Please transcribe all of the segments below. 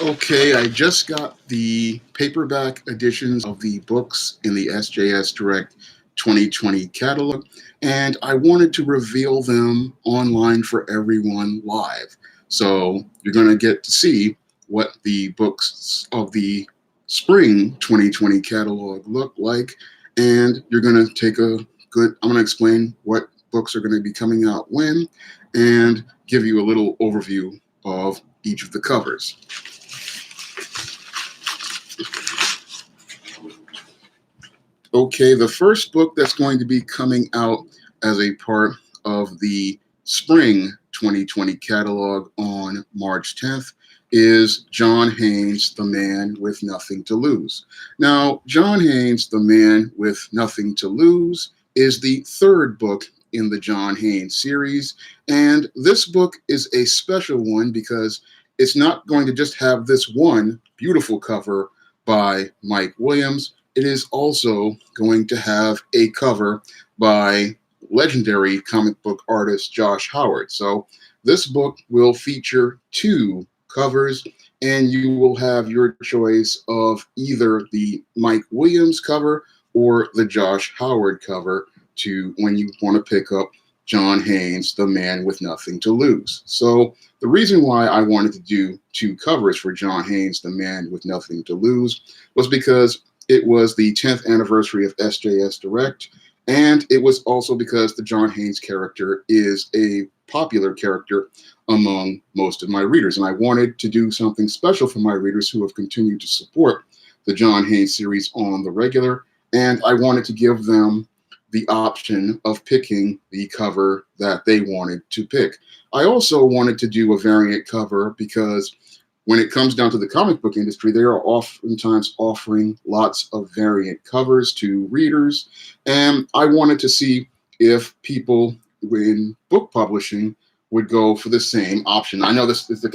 Okay, I just got the paperback editions of the books in the SJS Direct 2020 catalog, and I wanted to reveal them online for everyone live. So you're going to get to see what the books of the spring 2020 catalog look like, and you're going to take a I'm going to explain what books are going to be coming out when, and give you a little overview of each of the covers. Okay, the first book that's going to be coming out as a part of the spring 2020 catalog on March 10th is John Haynes' The Man with Nothing to Lose. Now, John Haynes' The Man with Nothing to Lose is the third book in the John Haynes series, and this book is a special one because it's not going to just have this one beautiful cover by Mike Williams. It is also going to have a cover by legendary comic book artist Josh Howard. So this book will feature two covers, and you will have your choice of either the Mike Williams cover or the Josh Howard cover to when you want to pick up John Haynes' The Man with Nothing to Lose. So the reason why I wanted to do two covers for John Haynes' The Man with Nothing to Lose was because it was the 10th anniversary of SJS Direct, and it was also because the John Haynes character is a popular character among most of my readers, and I wanted to do something special for my readers who have continued to support the John Haynes series on the regular, and I wanted to give them the option of picking the cover that they wanted to pick. I also wanted to do a variant cover because when it comes down to the comic book industry, they are oftentimes offering lots of variant covers to readers. And I wanted to see if people in book publishing would go for the same option. I know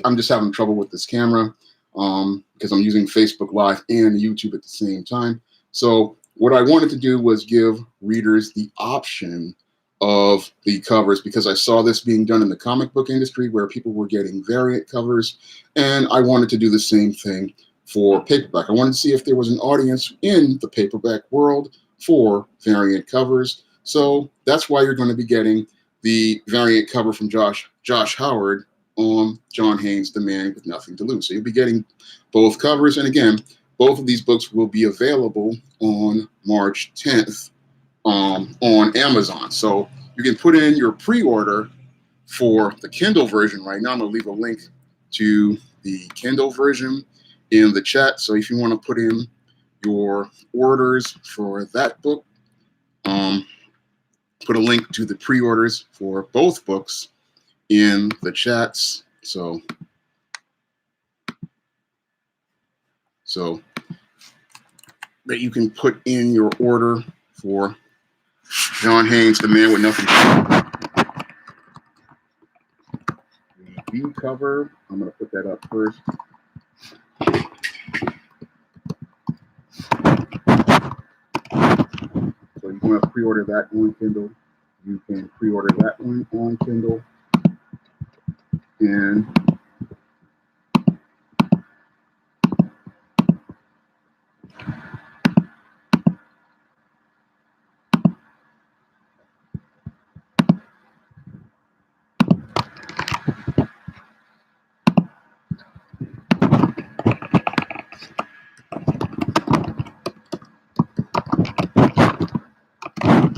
I'm just having trouble with this camera because I'm using Facebook Live and YouTube at the same time. So what I wanted to do was give readers the option of the covers because I saw this being done in the comic book industry where people were getting variant covers, and I wanted to do the same thing for paperback. I wanted to see if there was an audience in the paperback world for variant covers. So that's why you're going to be getting the variant cover from Josh Howard on John Haynes' The Man with Nothing to Lose. So you'll be getting both covers, and again, both of these books will be available on March 10th on Amazon. So you can put in your pre-order for the Kindle version right now. I'm going to leave a link to the Kindle version in the chat. So if you want to put in your orders for that book, put a link to the pre-orders for both books in the chats. So that you can put in your order for John Haynes, The Man with Nothing to Lose. The B cover, I'm going to put that up first. So you want to pre-order that on Kindle. You can pre-order that one on Kindle. And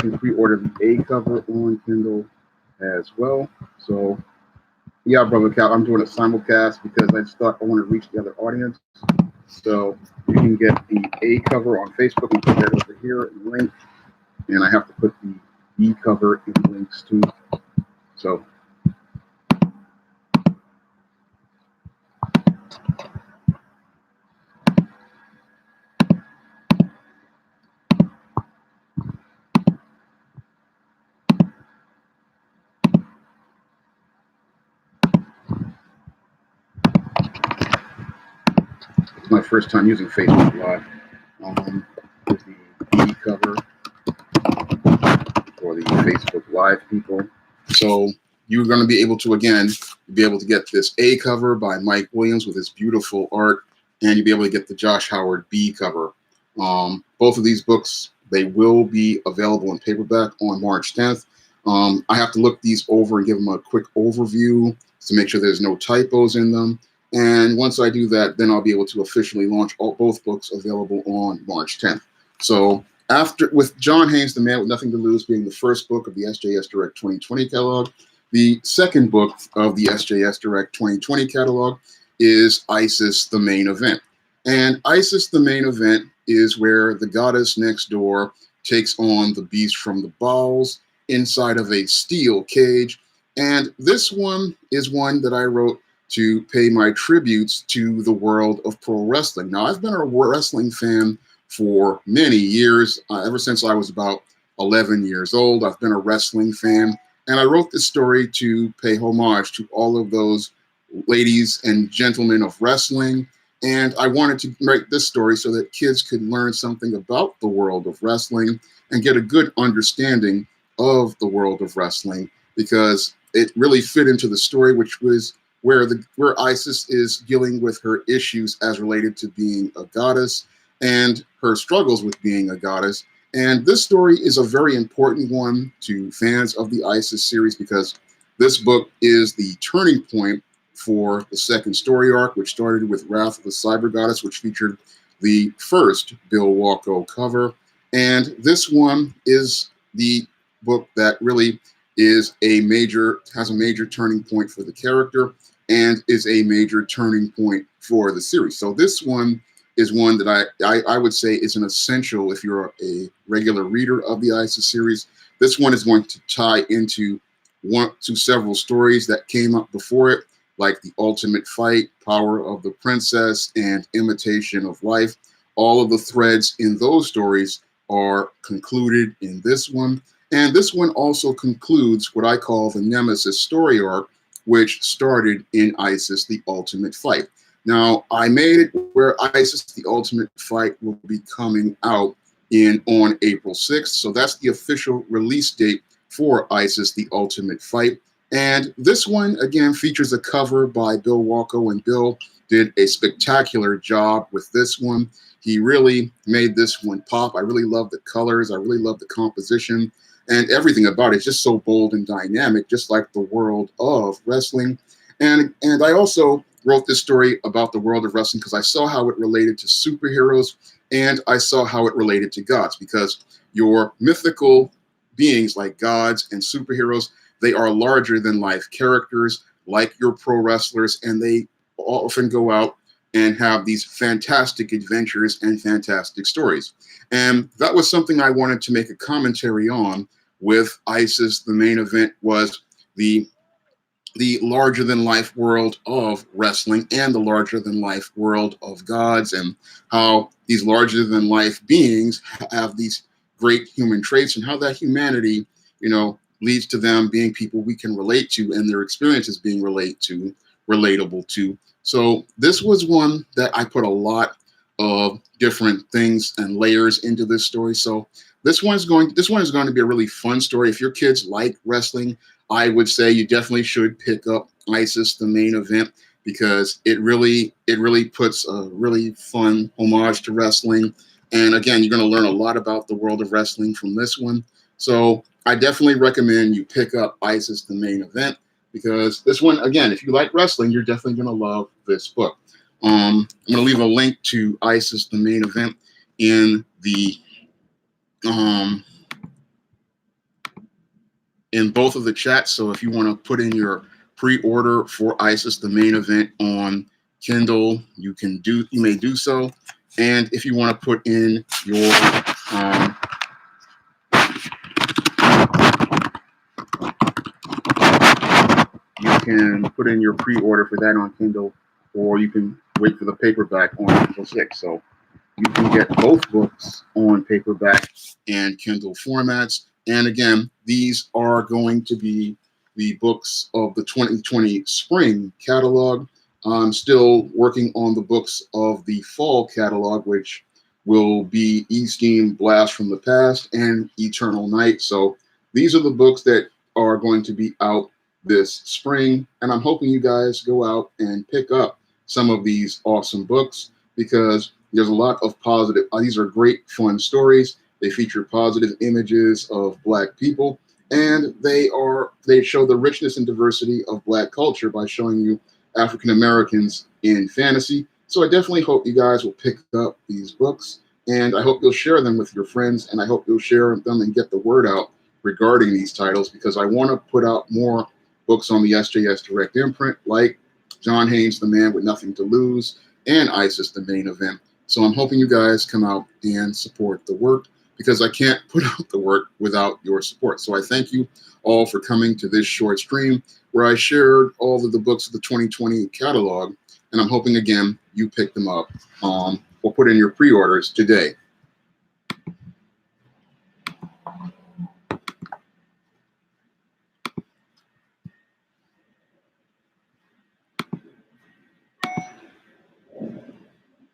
you can pre-order the A cover on Kindle as well. So yeah, Brother Cal, I'm doing a simulcast because I just thought I want to reach the other audience. So you can get the A cover on Facebook and put that over here in the link. And I have to put the B cover in links too. So it's my first time using Facebook Live. Here's the B cover for the Facebook Live people. So you're going to be able to, again, You'll be able to get this A cover by Mike Williams with his beautiful art, and you'll be able to get the Josh Howard B cover. Both of these books, they will be available in paperback on March 10th. I have to look these over and give them a quick overview to make sure there's no typos in them. And once I do that, then I'll be able to officially launch both books available on March 10th. So after, with John Haynes, The Man with Nothing to Lose being the first book of the SJS Direct 2020 catalog, the second book of the SJS Direct 2020 catalog is Isis, the Main Event. And Isis, the Main Event, is where the goddess next door takes on the beast from the bowels inside of a steel cage. And this one is one that I wrote to pay my tributes to the world of pro wrestling. Now, I've been a wrestling fan for many years, ever since I was about 11 years old. I've been a wrestling fan, and I wrote this story to pay homage to all of those ladies and gentlemen of wrestling. And I wanted to write this story so that kids could learn something about the world of wrestling and get a good understanding of the world of wrestling, because it really fit into the story, which was where Isis is dealing with her issues as related to being a goddess and her struggles with being a goddess. And this story is a very important one to fans of the Isis series, because this book is the turning point for the second story arc, which started with Wrath of the Cyber Goddess, which featured the first Bill Walko cover. And this one is the book that really has a major turning point for the character and is a major turning point for the series. So this one is one that I would say is an essential if you're a regular reader of the Isis series. This one is going to tie into several stories that came up before it, like The Ultimate Fight, Power of the Princess, and Imitation of Life. All of the threads in those stories are concluded in this one. And this one also concludes what I call the Nemesis story arc, which started in Isis, The Ultimate Fight. Now, I made it where Isis, The Ultimate Fight will be coming out on April 6th. So that's the official release date for Isis, The Ultimate Fight. And this one, again, features a cover by Bill Walko, and Bill did a spectacular job with this one. He really made this one pop. I really love the colors. I really love the composition, and everything about it is just so bold and dynamic, just like the world of wrestling. And I also wrote this story about the world of wrestling because I saw how it related to superheroes, and I saw how it related to gods, because your mythical beings like gods and superheroes, they are larger than life characters like your pro wrestlers, and they often go out and have these fantastic adventures and fantastic stories. And that was something I wanted to make a commentary on with Isis. The Main Event was the larger than life world of wrestling and the larger than life world of gods, and how these larger than life beings have these great human traits, and how that humanity, leads to them being people we can relate to, and their experiences being relatable to. So this was one that I put a lot of different things and layers into this story. So this one is going to be a really fun story. If your kids like wrestling, I would say you definitely should pick up Isis, The Main Event, because it really puts a really fun homage to wrestling. And again, you're going to learn a lot about the world of wrestling from this one. So I definitely recommend you pick up Isis, The Main Event, because this one, again, if you like wrestling, you're definitely going to love this book. I'm going to leave a link to Isis, The Main Event in both of the chats. So if you want to put in your pre-order for Isis, The Main Event on Kindle, you may do so. And if you want to put in your you can put in your pre-order for that on Kindle, or you can wait for the paperback on April 6th. So you can get both books on paperback and Kindle formats. And again, these are going to be the books of the 2020 spring catalog. I'm still working on the books of the fall catalog, which will be Esteem, Blast from the Past, and Eternal Night. So these are the books that are going to be out this spring. And I'm hoping you guys go out and pick up some of these awesome books because there's a lot of positive, these are great, fun stories. They feature positive images of Black people, and they show the richness and diversity of Black culture by showing you African Americans in fantasy. So I definitely hope you guys will pick up these books, and I hope you'll share them with your friends, and I hope you'll share them and get the word out regarding these titles because I want to put out more books on the SJS Direct imprint, like John Haynes, The Man with Nothing to Lose, and ISIS, The Main Event. So I'm hoping you guys come out and support the work because I can't put out the work without your support. So I thank you all for coming to this short stream where I shared all of the books of the 2020 catalog, and I'm hoping, again, you pick them up or put in your pre-orders today.